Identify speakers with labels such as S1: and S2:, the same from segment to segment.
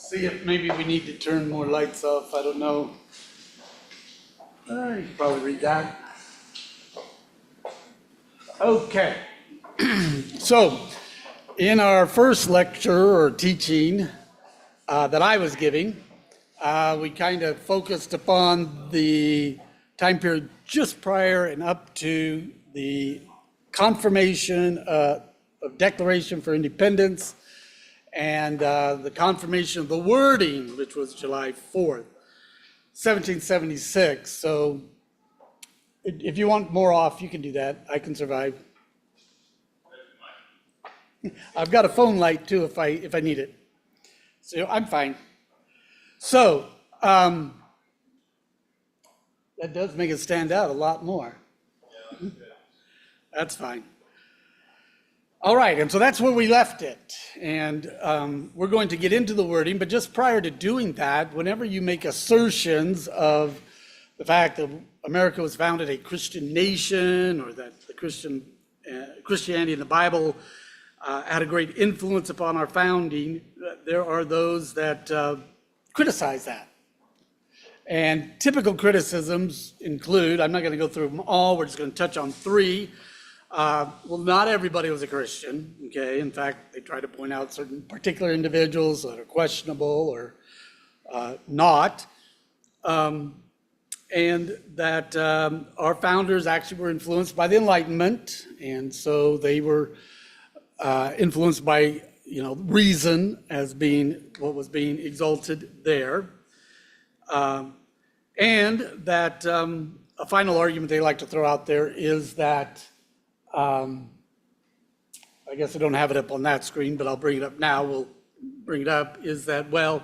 S1: see if maybe we need to turn more lights off. I don't know. You can probably read that. Okay. So, in our first lecture or teaching that I was giving, we kind of focused upon the time period just prior and up to the confirmation of Declaration for Independence and the confirmation of the wording, which was July 4th, 1776. So if you want more off, you can do that. I can survive. I've got a phone light too if I need it. So I'm fine. So that does make it stand out a lot more. That's fine. All right, and so that's where we left it. And we're going to get into the wording, but just prior to doing that, whenever you make assertions of the fact that America was founded a Christian nation, or that the Christianity in the Bible had a great influence upon our founding, there are those that criticize that. And typical criticisms include, I'm not going to go through them all, we're just going to touch on three. Well, not everybody was a Christian, okay? In fact, they try to point out certain particular individuals that are questionable or not. And that our founders actually were influenced by the Enlightenment, and so they were influenced by, reason as being what was being exalted there. And that a final argument they like to throw out there is that I guess I don't have it up on that screen, but I'll bring it up now. We'll bring it up is that, well,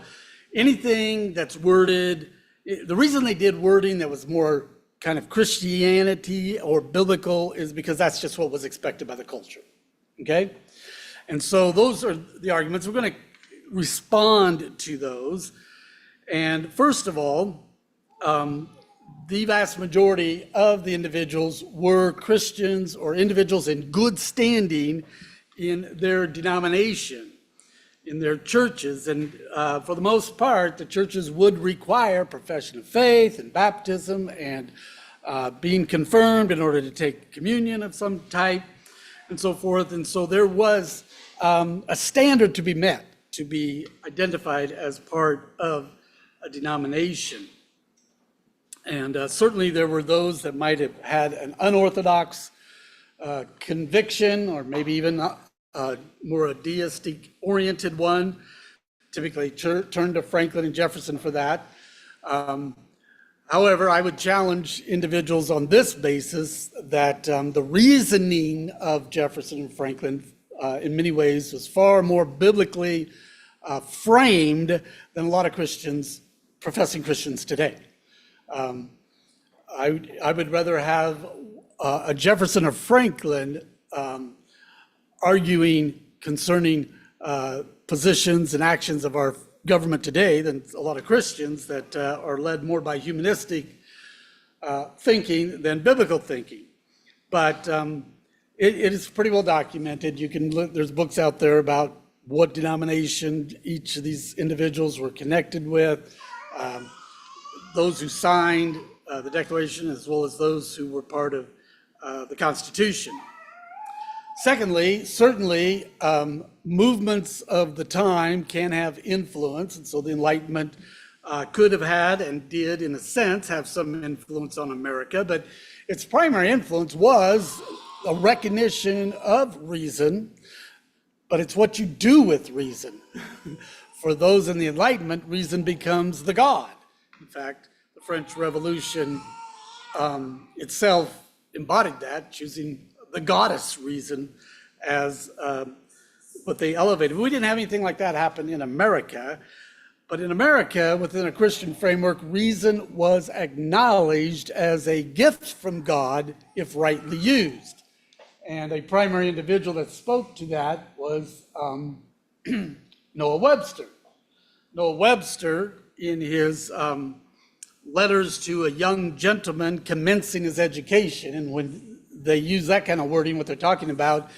S1: anything that's worded, the reason they did wording that was more kind of Christianity or biblical is because that's just what was expected by the culture, okay? And so those are the arguments. We're going to respond to those. And first of all, the vast majority of the individuals were Christians or individuals in good standing in their denomination, in their churches. And for the most part, the churches would require profession of faith and baptism and being confirmed in order to take communion of some type and so forth. And so there was a standard to be met, to be identified as part of a denomination. And certainly there were those that might have had an unorthodox conviction, or maybe even more a deistic-oriented one. Typically turned to Franklin and Jefferson for that. However, I would challenge individuals on this basis that the reasoning of Jefferson and Franklin in many ways was far more biblically framed than a lot of Christians, professing Christians today. I would rather have a Jefferson or Franklin arguing concerning positions and actions of our government today than a lot of Christians that are led more by humanistic thinking than biblical thinking. But it is pretty well documented. You can look, there's books out there about what denomination each of these individuals were connected with. Those who signed the Declaration, as well as those who were part of the Constitution. Secondly, certainly movements of the time can have influence, and so the Enlightenment could have had and did, in a sense, have some influence on America, but its primary influence was a recognition of reason, but it's what you do with reason. For those in the Enlightenment, reason becomes the God. In fact, the French Revolution itself embodied that, choosing the goddess reason as what they elevated. We didn't have anything like that happen in America, but in America, within a Christian framework, reason was acknowledged as a gift from God if rightly used. And a primary individual that spoke to that was Noah Webster. Noah Webster, in his letters to a young gentleman commencing his education, and when they use that kind of wording, what they're talking about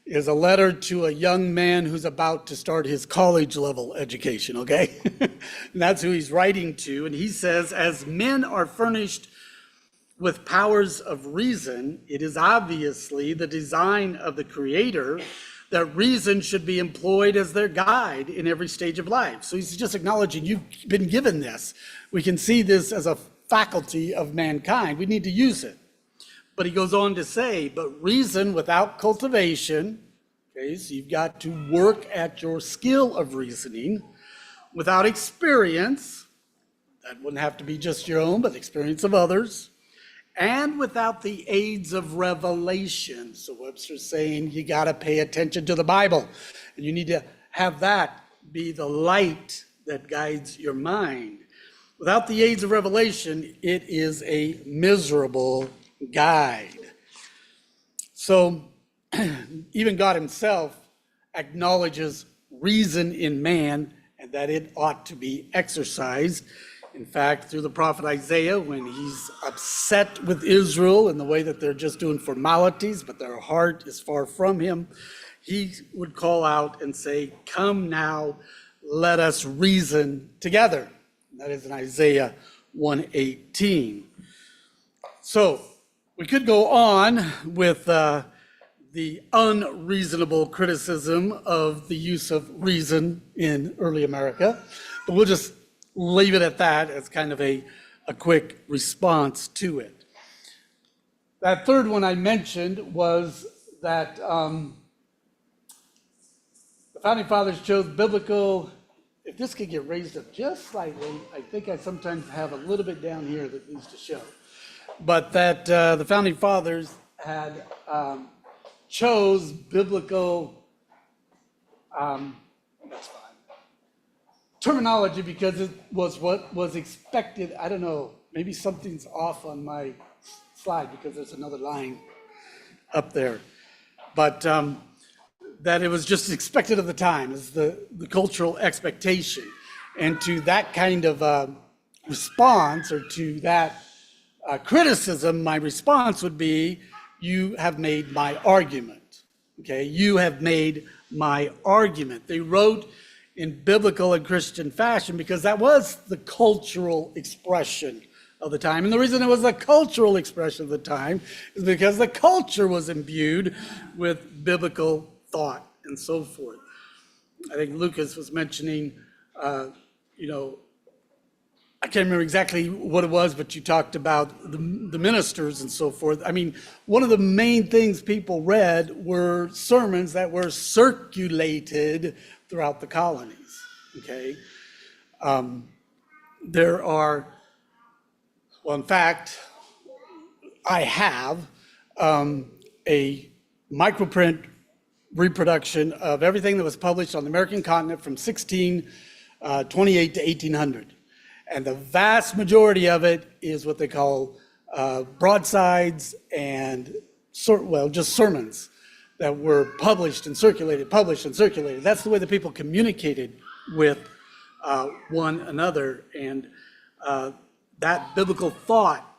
S1: is a letter to a young man who's about to start his college level education, okay? And that's who he's writing to. And he says, as men are furnished with powers of reason, it is obviously the design of the Creator that reason should be employed as their guide in every stage of life. So he's just acknowledging you've been given this. We can see this as a faculty of mankind. We need to use it. But he goes on to say, but reason without cultivation, okay, so you've got to work at your skill of reasoning, without experience, that wouldn't have to be just your own, but the experience of others, and without the aids of revelation. So Webster's saying you got to pay attention to the Bible, and you need to have that be the light that guides your mind. Without the aids of revelation, it is a miserable guide. So even God himself acknowledges reason in man and that it ought to be exercised. In fact, through the prophet Isaiah, when he's upset with Israel in the way that they're just doing formalities, but their heart is far from him, he would call out and say, come now, let us reason together. And that is in Isaiah 1:18. So we could go on with the unreasonable criticism of the use of reason in early America, but we'll just leave it at that as kind of a quick response to it. That third one I mentioned was that the Founding Fathers chose biblical. If this could get raised up just slightly, I think I sometimes have a little bit down here that needs to show. But that the Founding Fathers had chose biblical, that's fine, terminology because it was what was expected. I don't know, maybe something's off on my slide because there's another line up there. But that it was just expected of the time, is the cultural expectation. And to that kind of response, or to that criticism, my response would be, you have made my argument. Okay, you have made my argument. They wrote in biblical and Christian fashion because that was the cultural expression of the time. And the reason it was the cultural expression of the time is because the culture was imbued with biblical thought and so forth. I think Lucas was mentioning, I can't remember exactly what it was, but you talked about the ministers and so forth. I mean, one of the main things people read were sermons that were circulated throughout the colonies, okay? There are, well, in fact, I have a microprint reproduction of everything that was published on the American continent from 1628 to 1800. And the vast majority of it is what they call broadsides and, just sermons that were published and circulated. That's the way the people communicated with one another. And that biblical thought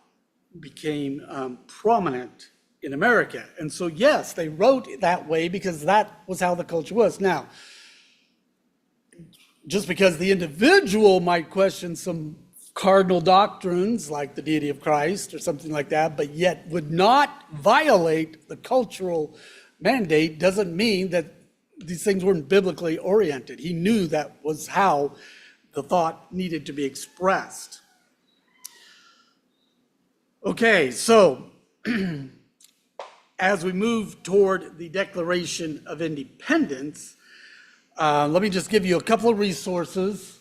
S1: became prominent in America. And so, yes, they wrote that way because that was how the culture was. Now, just because the individual might question some cardinal doctrines like the deity of Christ or something like that, but yet would not violate the cultural mandate, doesn't mean that these things weren't biblically oriented. He knew that was how the thought needed to be expressed. Okay, so as we move toward the Declaration of Independence, let me just give you a couple of resources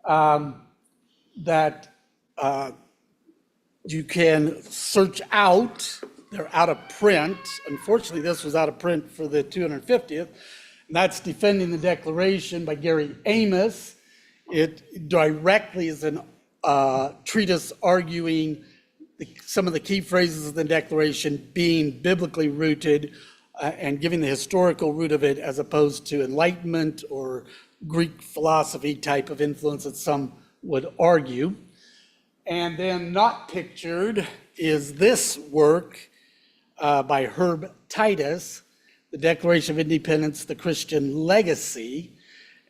S1: that you can search out. They're out of print. Unfortunately, this was out of print for the 250th. And that's Defending the Declaration by Gary Amos. It directly is a treatise arguing some of the key phrases of the Declaration being biblically rooted and giving the historical root of it as opposed to Enlightenment or Greek philosophy type of influence that some would argue. And then not pictured is this work by Herb Titus the Declaration of Independence, the Christian Legacy.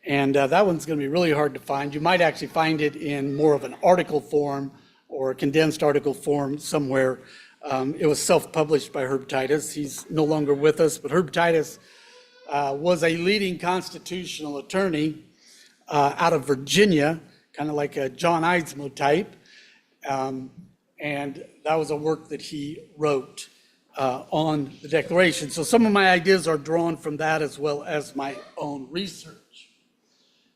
S1: And that one's going to be really hard to find. You might actually find it in more of an article form or a condensed article form somewhere. It was self-published by Herb Titus. He's no longer with us, but Herb Titus was a leading constitutional attorney out of Virginia, kind of like a John Eidsmoe type. And that was a work that he wrote on the Declaration. So some of my ideas are drawn from that as well as my own research.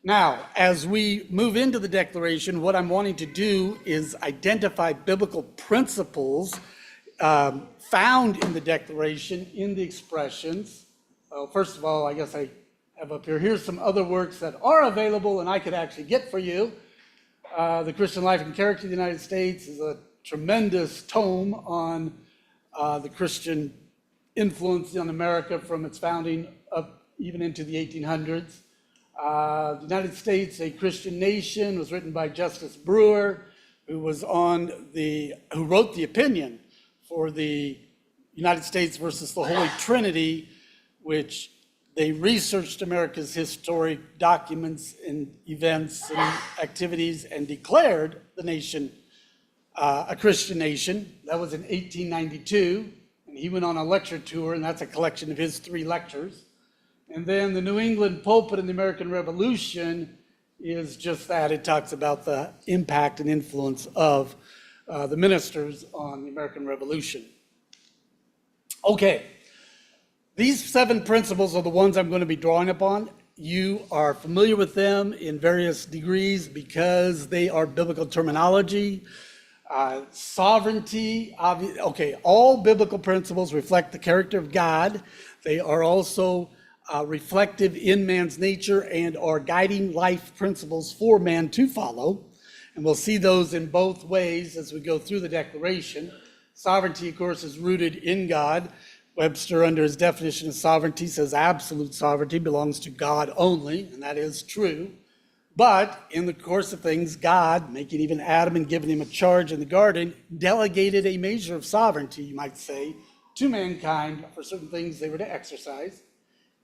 S1: Now, as we move into the Declaration, what I'm wanting to do is identify biblical principles found in the Declaration, in the expressions. First of all, I guess I have up here, here's some other works that are available and I could actually get for you. The Christian Life and Character of the United States is a tremendous tome on the Christian influence on America from its founding up even into the 1800s. The United States, a Christian Nation, was written by Justice Brewer, who wrote the opinion for the United States versus the Holy Trinity, which they researched America's historic documents and events and activities and declared the nation a Christian nation. That was in 1892, and he went on a lecture tour, and that's a collection of his 3 lectures. And then the New England Pulpit in the American Revolution is just that. It talks about the impact and influence of the ministers on the American Revolution. Okay, these 7 principles are the ones I'm going to be drawing upon. You are familiar with them in various degrees because they are biblical terminology. Sovereignty, okay, all biblical principles reflect the character of God. They are also reflective in man's nature and are guiding life principles for man to follow. And we'll see those in both ways as we go through the Declaration. Sovereignty, of course, is rooted in God. Webster, under his definition of sovereignty, says absolute sovereignty belongs to God only, and that is true. But in the course of things, God, making even Adam and giving him a charge in the garden, delegated a measure of sovereignty, you might say, to mankind for certain things they were to exercise.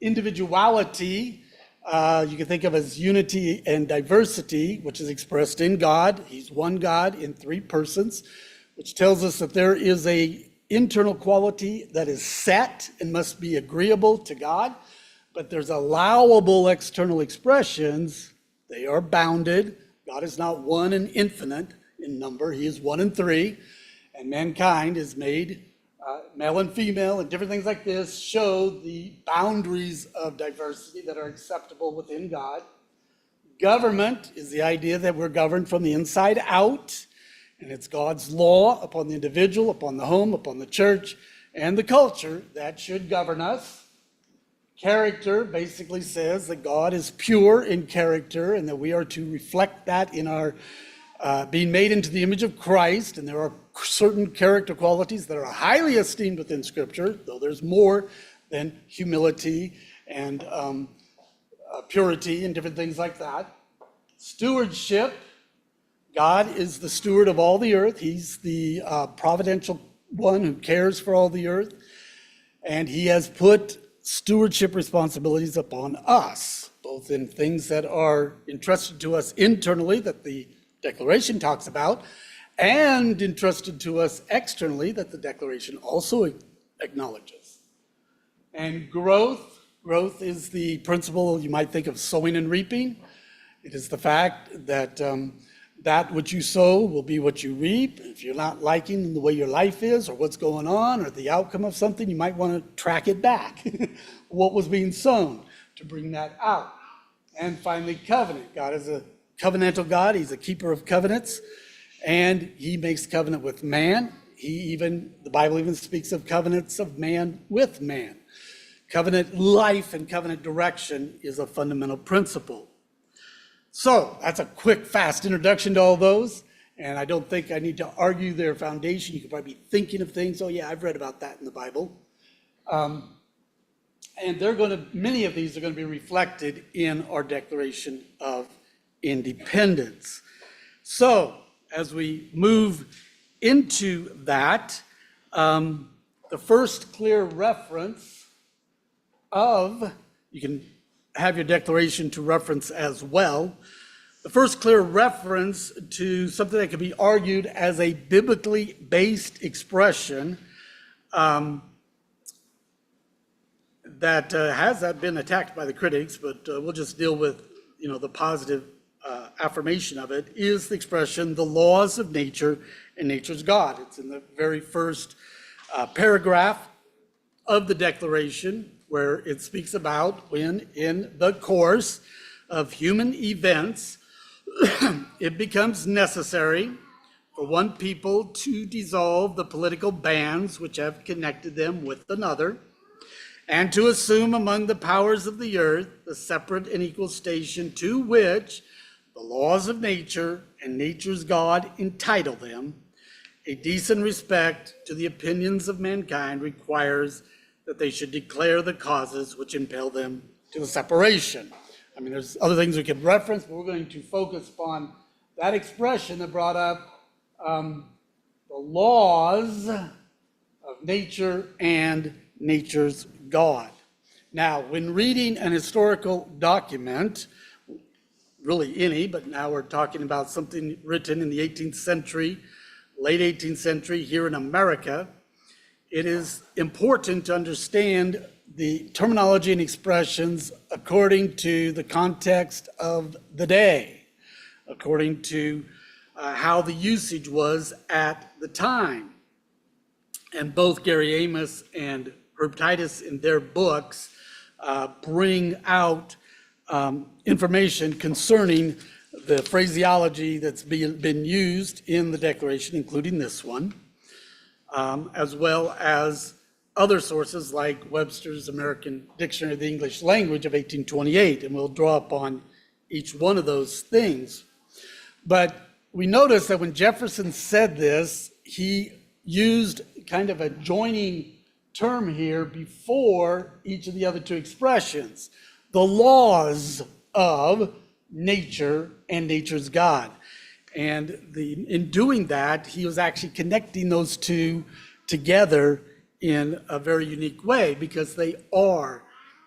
S1: Individuality, you can think of as unity and diversity, which is expressed in God. He's one God in 3 persons, which tells us that there is a internal quality that is set and must be agreeable to God, but there's allowable external expressions. They are bounded. God is not one and infinite in number. He is 1 and 3, and mankind is made male and female, and different things like this show the boundaries of diversity that are acceptable within God. Government is the idea that we're governed from the inside out, and it's God's law upon the individual, upon the home, upon the church, and the culture that should govern us. Character basically says that God is pure in character and that we are to reflect that in our being made into the image of Christ, and there are certain character qualities that are highly esteemed within Scripture, though there's more than humility and purity and different things like that. Stewardship, God is the steward of all the earth. He's the providential one who cares for all the earth, and he has put stewardship responsibilities upon us, both in things that are entrusted to us internally that the Declaration talks about, and entrusted to us externally that the Declaration also acknowledges. And growth is the principle you might think of sowing and reaping. It is the fact that that which you sow will be what you reap. If you're not liking the way your life is or what's going on or the outcome of something, you might want to track it back. What was being sown to bring that out. And finally, covenant. God is a covenantal God. He's a keeper of covenants, and he makes covenant with man. The Bible even speaks of covenants of man with man. Covenant life and covenant direction is a fundamental principle. So that's a quick, fast introduction to all those, and I don't think I need to argue their foundation. You could probably be thinking of things, oh yeah, I've read about that in the Bible. And many of these are going to be reflected in our Declaration of Independence. So as we move into that, the first clear reference of, you can have your declaration to reference as well. The first clear reference to something that can be argued as a biblically based expression that has been attacked by the critics, but we'll just deal with the positive affirmation of it, is the expression, the laws of nature and nature's God. It's in the very first paragraph of the Declaration, where it speaks about when in the course of human events, it becomes necessary for one people to dissolve the political bands which have connected them with another, and to assume among the powers of the earth the separate and equal station to which the laws of nature and nature's God entitle them. A decent respect to the opinions of mankind requires that they should declare the causes which impel them to the separation. I mean, there's other things we could reference, but we're going to focus upon that expression that brought up the laws of nature and nature's God. Now, when reading an historical document, really any, but now we're talking about something written in the 18th century, late 18th century here in America, it is important to understand the terminology and expressions according to the context of the day, according to how the usage was at the time. And both Gary Amos and Herb Titus in their books bring out information concerning the phraseology that's been used in the Declaration, including this one, as well as other sources like Webster's American Dictionary of the English Language of 1828, and we'll draw upon each one of those things. But we notice that when Jefferson said this, he used kind of a joining term here before each of the other two expressions, the laws of nature and nature's God. And in doing that, he was actually connecting those two together in a very unique way because they are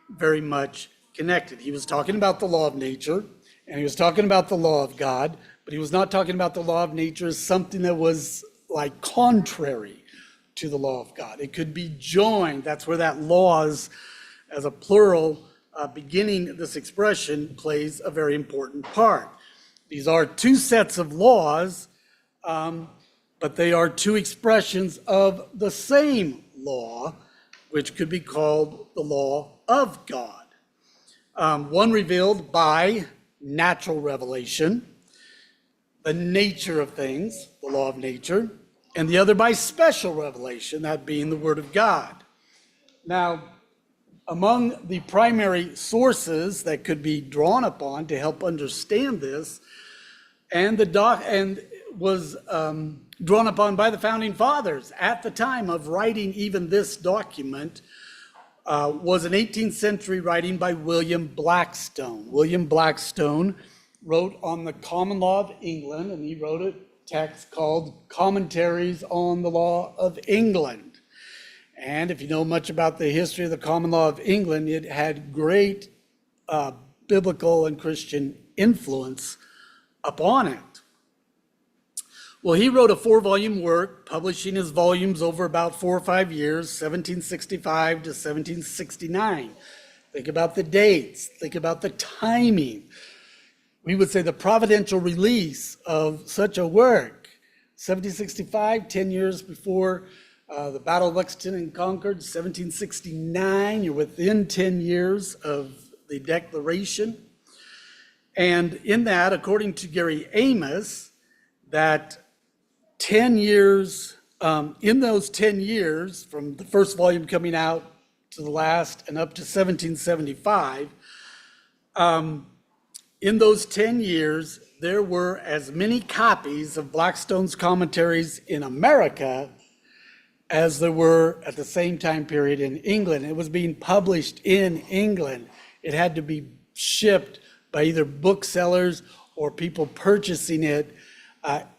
S1: very much connected. He was talking about the law of nature and he was talking about the law of God, but he was not talking about the law of nature as something that was like contrary to the law of God. It could be joined. That's where that laws as a plural beginning this expression plays a very important part. These are two sets of laws, but they are two expressions of the same law, which could be called the law of God. One revealed by natural revelation, the nature of things, the law of nature, and the other by special revelation, that being the Word of God. Now, among the primary sources that could be drawn upon to help understand this, and was drawn upon by the founding fathers at the time of writing even this document, was an 18th century writing by William Blackstone. William Blackstone wrote on the common law of England, and he wrote a text called Commentaries on the Law of England. And if you know much about the history of the common law of England, it had great biblical and Christian influence upon it. Well, he wrote a 4-volume work, publishing his volumes over about 4 or 5 years, 1765 to 1769. Think about the dates, think about the timing. We would say the providential release of such a work. 1765, 10 years before the Battle of Lexington and Concord. 1769, you're within 10 years of the Declaration. And in that, according to Gary Amos, that 10 years, in those 10 years, from the first volume coming out to the last and up to 1775, in those 10 years, there were as many copies of Blackstone's commentaries in America as there were at the same time period in England. It was being published in England. It had to be shipped by either booksellers or people purchasing it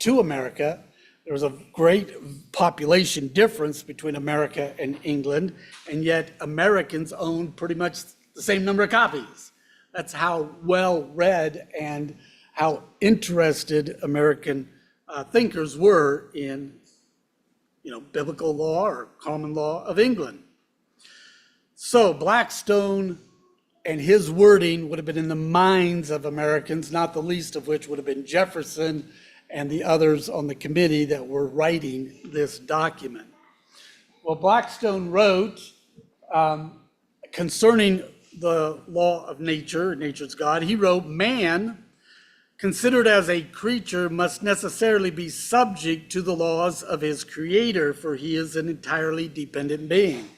S1: to America. There was a great population difference between America and England, and yet Americans owned pretty much the same number of copies. That's how well read and how interested American thinkers were in, biblical law or common law of England. So Blackstone and his wording would have been in the minds of Americans, not the least of which would have been Jefferson and the others on the committee that were writing this document. Well, Blackstone wrote concerning the law of nature, nature's God, he wrote, "Man, considered as a creature, must necessarily be subject to the laws of his creator, for he is an entirely dependent being.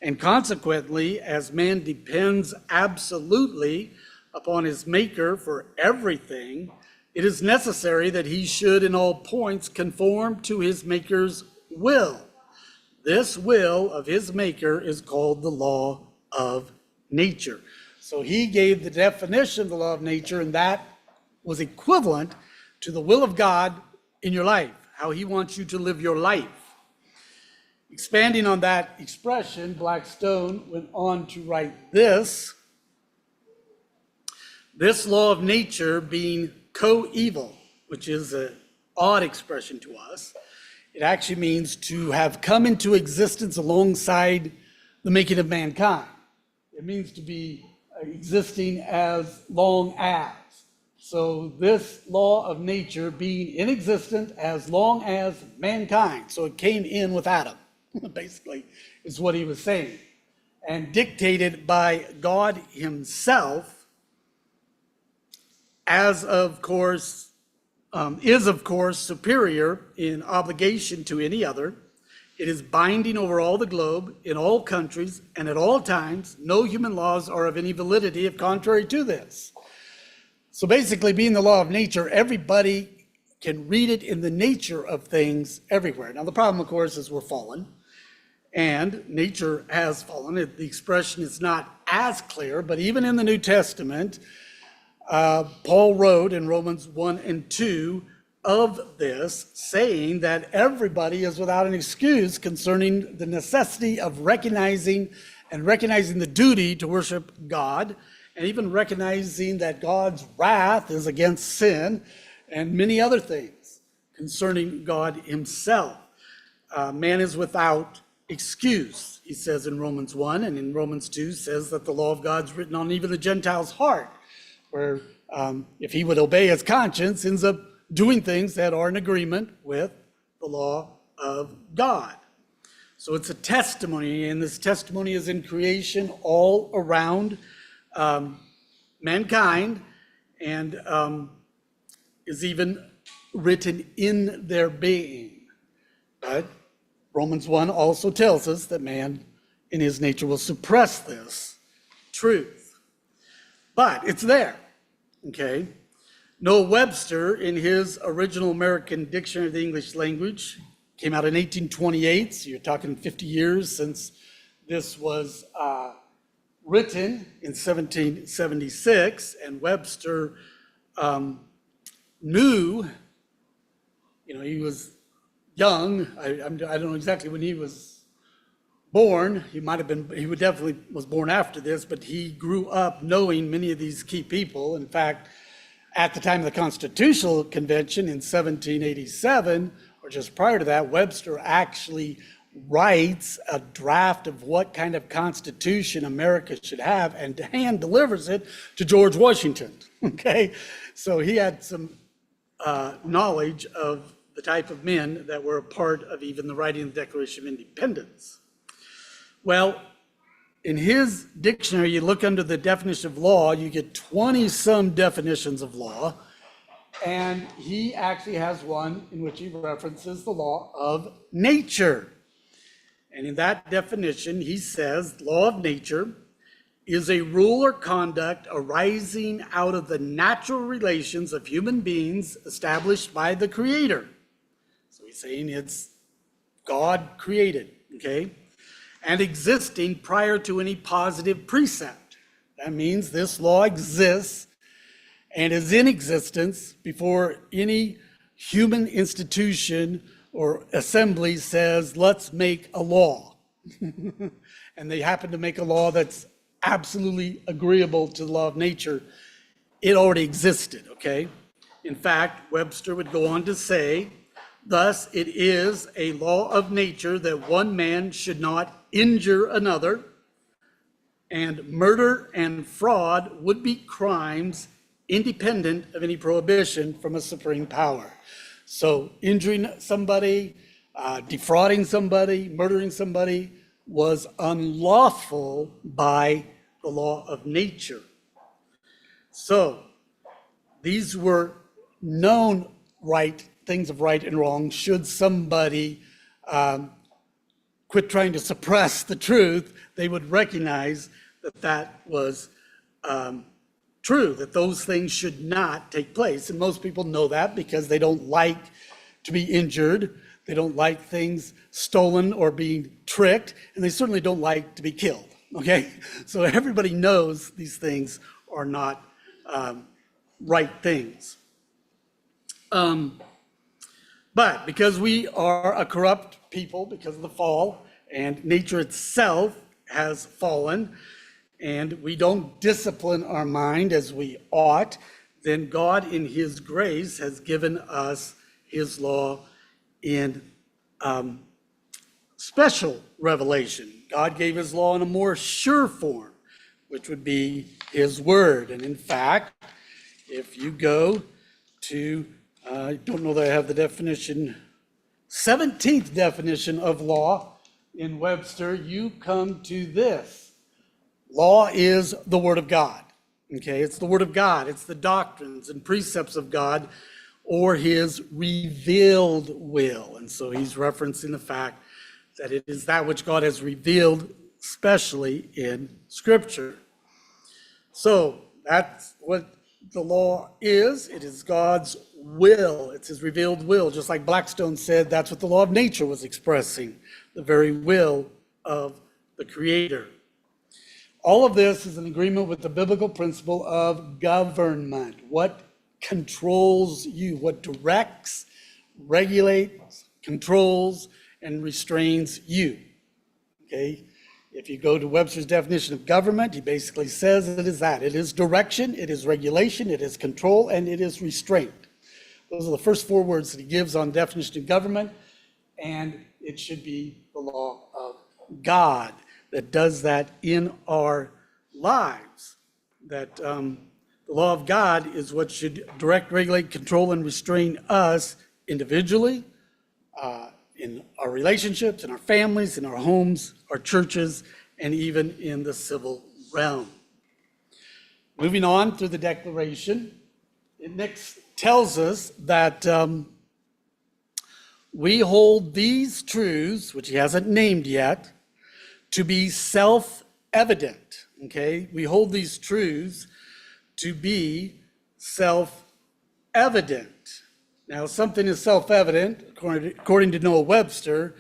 S1: And consequently, as man depends absolutely upon his maker for everything, it is necessary that he should in all points conform to his maker's will. This will of his maker is called the law of nature." So he gave the definition of the law of nature, and that was equivalent to the will of God in your life, how he wants you to live your life. Expanding on that expression, Blackstone went on to write this law of nature being coeval, which is an odd expression to us. It actually means to have come into existence alongside the making of mankind. It means to be existing as long as. So this law of nature being in existence as long as mankind. So it came in with Adam, basically, is what he was saying. And dictated by God himself, is of course superior in obligation to any other. It is binding over all the globe, in all countries, and at all times. No human laws are of any validity if contrary to this. So basically, being the law of nature, everybody can read it in the nature of things everywhere. Now, the problem, of course, is we're fallen, and nature has fallen. The expression is not as clear, but even in the New Testament, Paul wrote in Romans 1 and 2 of this, saying that everybody is without an excuse concerning the necessity of recognizing the duty to worship God, and even recognizing that God's wrath is against sin, and many other things concerning God himself. Man is without excuse, he says in Romans 1, and in Romans 2 says that the law of God's written on even the Gentile's heart, where if he would obey his conscience, ends up doing things that are in agreement with the law of God. So it's a testimony, and this testimony is in creation all around mankind, and is even written in their being. But Romans 1 also tells us that man in his nature will suppress this truth. But it's there, okay? Noah Webster, in his original American Dictionary of the English Language, came out in 1828, so you're talking 50 years since this was written in 1776, and Webster knew, he was young. I don't know exactly when he was born. He definitely was born after this, but he grew up knowing many of these key people. In fact, at the time of the Constitutional Convention in 1787, or just prior to that, Webster actually writes a draft of what kind of constitution America should have and hand delivers it to George Washington, okay? So he had some knowledge of the type of men that were a part of even the writing of the Declaration of Independence. Well, in his dictionary, you look under the definition of law, you get 20-some definitions of law, and he actually has one in which he references the law of nature. And in that definition, he says, law of nature is a rule or conduct arising out of the natural relations of human beings established by the Creator. So he's saying it's God created, okay? And existing prior to any positive precept. That means this law exists and is in existence before any human institution or assembly says, let's make a law. And they happen to make a law that's absolutely agreeable to the law of nature, it already existed, okay? In fact, Webster would go on to say, thus it is a law of nature that one man should not injure another, and murder and fraud would be crimes independent of any prohibition from a supreme power. So injuring somebody, defrauding somebody, murdering somebody was unlawful by the law of nature. So these were known things of right and wrong. Should somebody quit trying to suppress the truth, they would recognize that that was true, that those things should not take place. And most people know that because they don't like to be injured. They don't like things stolen or being tricked, and they certainly don't like to be killed, okay? So everybody knows these things are not right things. But because we are a corrupt people because of the fall, and nature itself has fallen, and we don't discipline our mind as we ought, then God in his grace has given us his law in special revelation. God gave his law in a more sure form, which would be his word. And in fact, if you go to, I don't know that I have the definition, 17th definition of law in Webster, you come to this. Law is the word of God. Okay, it's the word of God. It's the doctrines and precepts of God, or his revealed will. And so he's referencing the fact that it is that which God has revealed, especially in Scripture. So that's what the law is. It is God's will. It's his revealed will. Just like Blackstone said, that's what the law of nature was expressing, the very will of the Creator. All of this is in agreement with the biblical principle of government. What controls you, what directs, regulates, controls, and restrains you. Okay? If you go to Webster's definition of government, he basically says it is that. It is direction, it is regulation, it is control, and it is restraint. Those are the first four words that he gives on definition of government, and it should be the law of God that does that in our lives. That the law of God is what should direct, regulate, control, and restrain us individually, in our relationships, in our families, in our homes, our churches, and even in the civil realm. Moving on through the Declaration, it next tells us that we hold these truths, which he hasn't named yet, to be self-evident. Okay, we hold these truths to be self-evident. Now, something is self-evident, according to Noah Webster,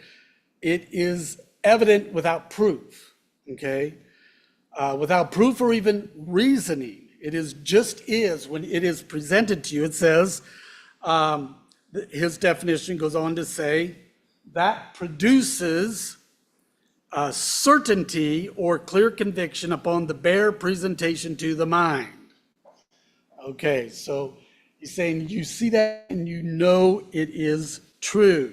S1: it is evident without proof, okay? Without proof or even reasoning. It is just is when it is presented to you. It says, his definition goes on to say, that produces certainty or clear conviction upon the bare presentation to the mind. Okay, so he's saying you see that and you know it is true.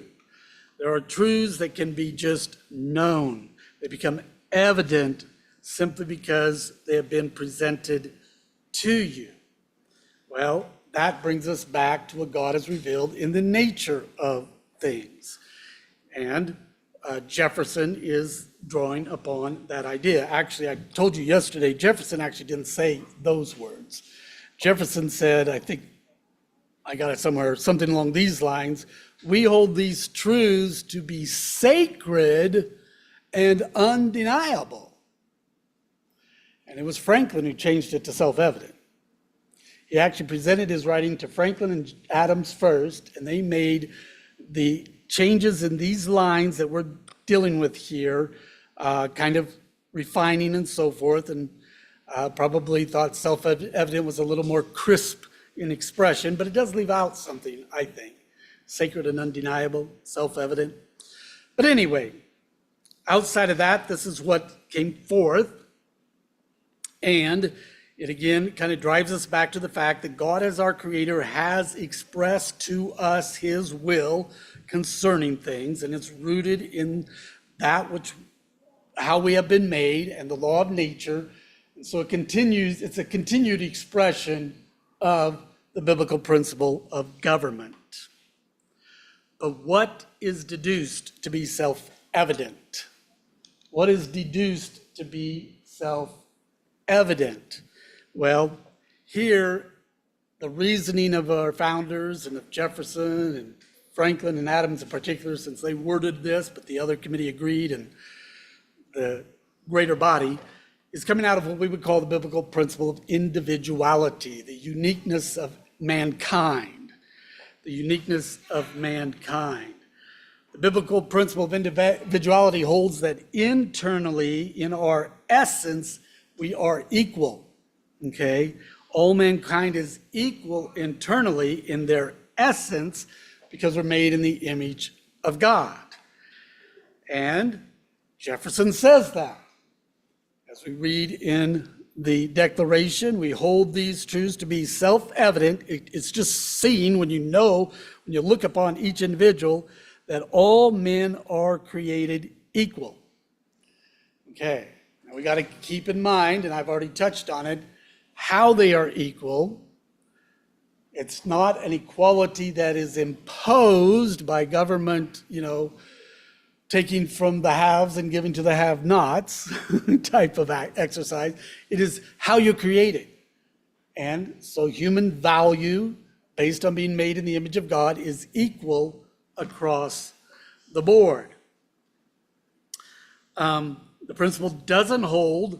S1: There are truths that can be just known. They become evident simply because they have been presented to you. Well, that brings us back to what God has revealed in the nature of things. And Jefferson is drawing upon that idea. Actually, I told you yesterday, Jefferson actually didn't say those words. Jefferson said, I think I got it somewhere, something along these lines, we hold these truths to be sacred and undeniable. And it was Franklin who changed it to self-evident. He actually presented his writing to Franklin and Adams first, and they made the changes in these lines that we're dealing with here, kind of refining and so forth, and probably thought self-evident was a little more crisp in expression, but it does leave out something, I think. sacred and undeniable, self-evident. But anyway, outside of that, this is what came forth. And it again kind of drives us back to the fact that God as our creator has expressed to us his will concerning things, and it's rooted in that which, how we have been made and the law of nature. And so it's a continued expression of the biblical principle of government. But what is deduced to be self-evident? What is deduced to be self-evident? Well, here, the reasoning of our founders and of Jefferson and Franklin and Adams in particular, since they worded this, but the other committee agreed, and the greater body, is coming out of what we would call the biblical principle of individuality, the uniqueness of mankind, the uniqueness of mankind. The biblical principle of individuality holds that internally, in our essence, we are equal, okay? All mankind is equal internally in their essence because we're made in the image of God. And Jefferson says that. As we read in the Declaration, we hold these truths to be self-evident. It's just seen when you look upon each individual, that all men are created equal. Okay, now we got to keep in mind, and I've already touched on it, how they are equal. It's not an equality that is imposed by government, taking from the haves and giving to the have-nots type of exercise. It is how you're created. And so human value, based on being made in the image of God, is equal across the board. The principle does not hold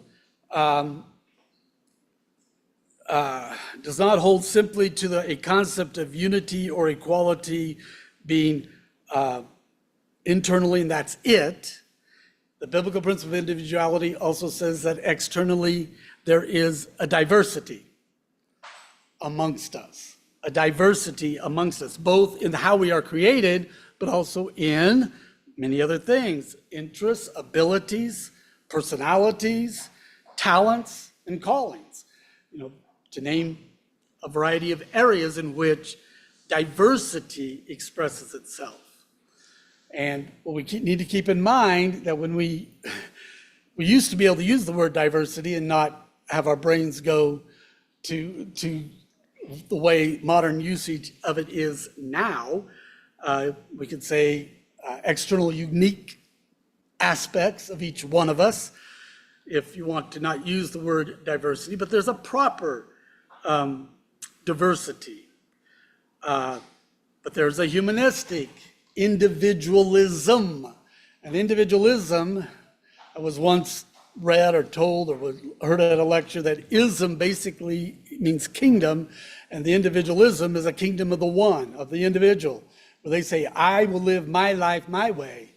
S1: simply to a concept of unity or equality being internally, and that's it. The biblical principle of individuality also says that externally there is a diversity amongst us. A diversity amongst us, both in how we are created, but also in many other things: interests, abilities, personalities, talents, and callings. To name a variety of areas in which diversity expresses itself. And what we need to keep in mind that when we used to be able to use the word diversity and not have our brains go to the way modern usage of it is now, we could say external unique aspects of each one of us, if you want to not use the word diversity, but there's a proper diversity. But there's a humanistic individualism. And individualism, I was once read or told or heard at a lecture that ism basically means kingdom, and the individualism is a kingdom of the one, of the individual, where they say, I will live my life my way.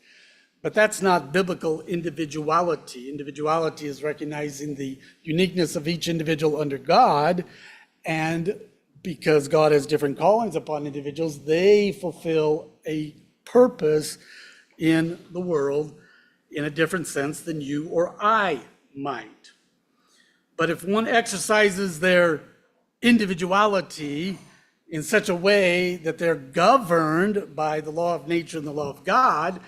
S1: But that's not biblical individuality. Individuality is recognizing the uniqueness of each individual under God, and because God has different callings upon individuals, they fulfill a purpose in the world in a different sense than you or I might. But if one exercises their individuality in such a way that they're governed by the law of nature and the law of God,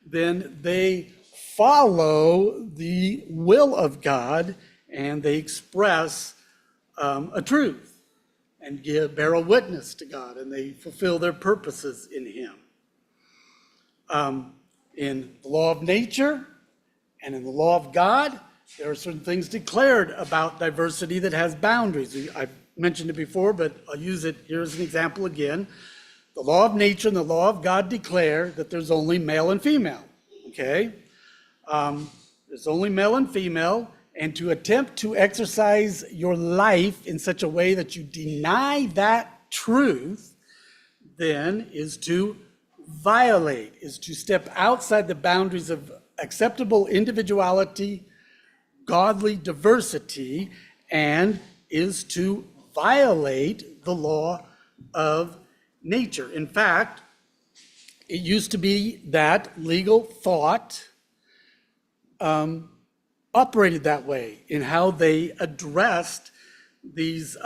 S1: then they follow the will of God and they express a truth and bear a witness to God, and they fulfill their purposes in Him. In the law of nature and in the law of God, there are certain things declared about diversity that has boundaries. I've mentioned it before, but I'll use it here as an example again. The law of nature and the law of God declare that there's only male and female, okay? There's only male and female, and to attempt to exercise your life in such a way that you deny that truth, then is to violate, is to step outside the boundaries of acceptable individuality, godly diversity, and is to violate the law of nature. In fact, it used to be that legal thought operated that way in how they addressed these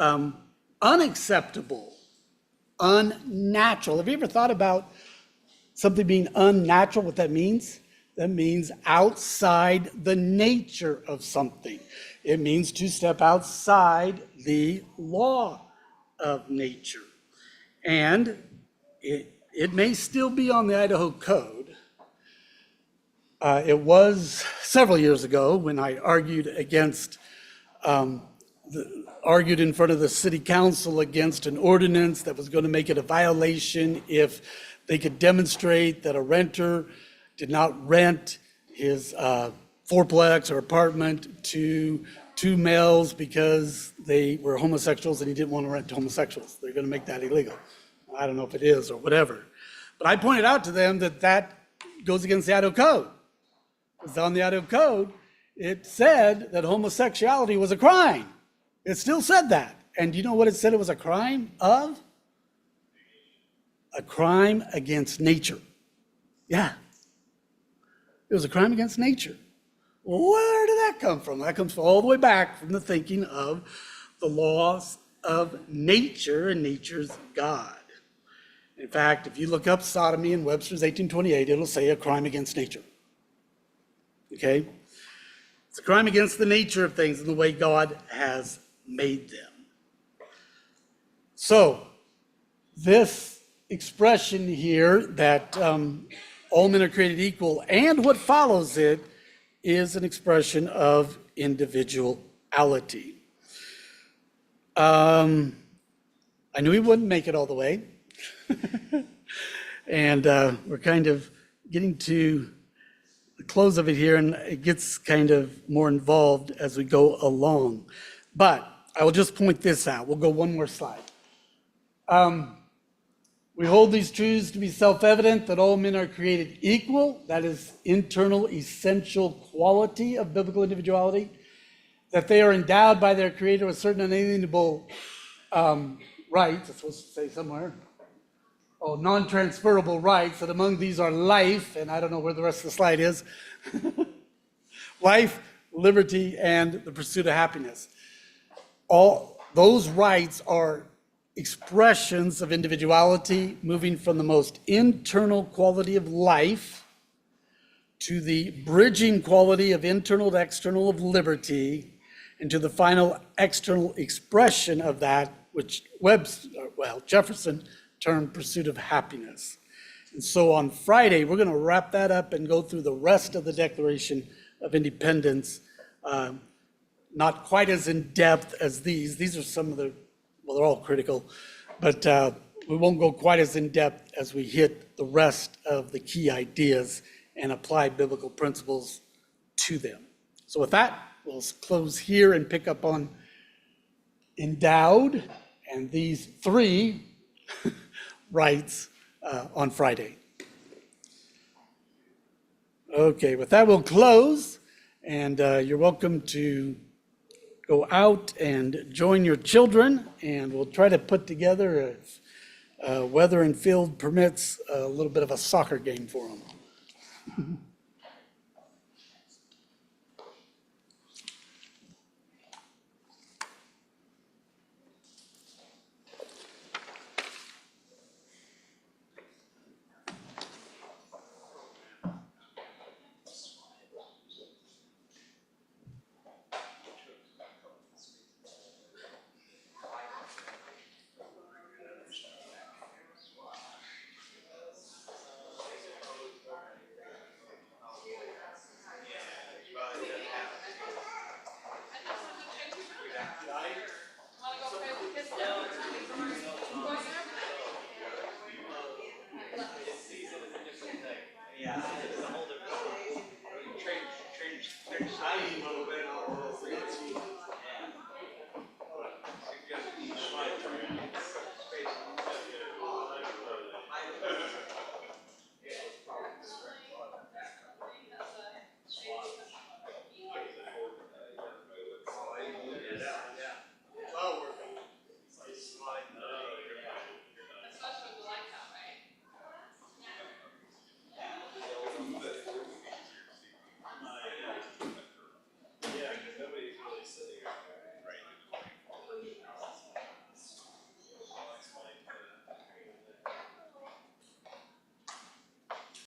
S1: unacceptable, unnatural. Have you ever thought about something being unnatural, what that means? That means outside the nature of something. It means to step outside the law of nature. And it may still be on the Idaho Code. It was several years ago when I argued argued in front of the city council against an ordinance that was going to make it a violation if they could demonstrate that a renter did not rent his fourplex or apartment to two males because they were homosexuals and he didn't want to rent to homosexuals. They're going to make that illegal. I don't know if it is or whatever. But I pointed out to them that that goes against the Idaho Code. Because on the Idaho Code, it said that homosexuality was a crime. It still said that. And you know what it said it was a crime of? A crime against nature. Yeah. It was a crime against nature. Where did that come from? That comes all the way back from the thinking of the laws of nature and nature's God. In fact, if you look up sodomy in Webster's 1828, it'll say a crime against nature. Okay? It's a crime against the nature of things and the way God has made them. So, this expression here that all men are created equal, and what follows it is an expression of individuality. I knew he wouldn't make it all the way. And we're kind of getting to the close of it here, and it gets kind of more involved as we go along. But I will just point this out. We'll go one more slide. We hold these truths to be self-evident, that all men are created equal. That is internal, essential quality of biblical individuality. That they are endowed by their Creator with certain unalienable rights. It's supposed to say somewhere. Oh, non-transferable rights. That among these are life, and I don't know where the rest of the slide is. Life, liberty, and the pursuit of happiness. All those rights are expressions of individuality, moving from the most internal quality of life to the bridging quality of internal to external of liberty, and to the final external expression of that, which Jefferson termed pursuit of happiness. And so on Friday, we're going to wrap that up and go through the rest of the Declaration of Independence, not quite as in depth as these. These are some of the, well, they're all critical, but we won't go quite as in depth as we hit the rest of the key ideas and apply biblical principles to them. So with that, we'll close here and pick up on endowed and these three rights on Friday. Okay, with that, we'll close, and you're welcome to go out and join your children, and we'll try to put together, if weather and field permits, a little bit of a soccer game for them.